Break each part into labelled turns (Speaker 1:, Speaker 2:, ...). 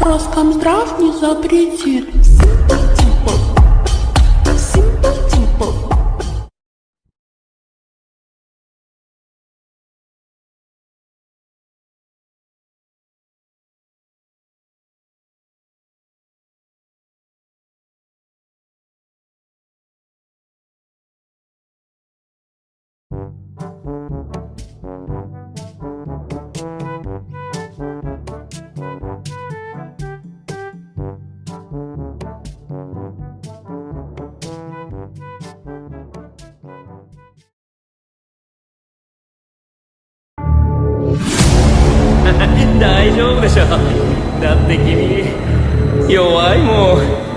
Speaker 1: Роскомздрав не запретит. Simple Dimple. Simple Dimple.
Speaker 2: 大丈夫でしょ。だって君弱いもん。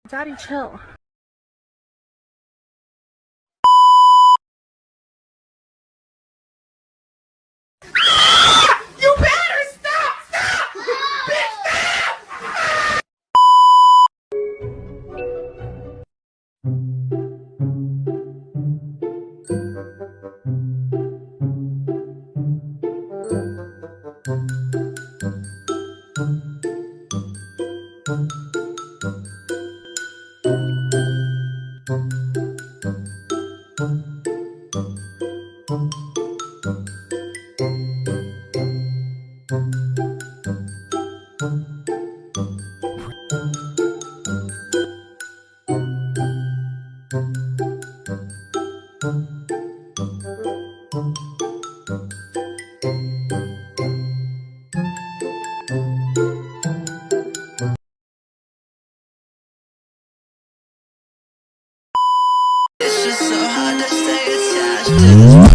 Speaker 3: Daddy, chill.
Speaker 1: You better stop! Stop! Bitch, stop!
Speaker 4: It's just so hard to stay attached to this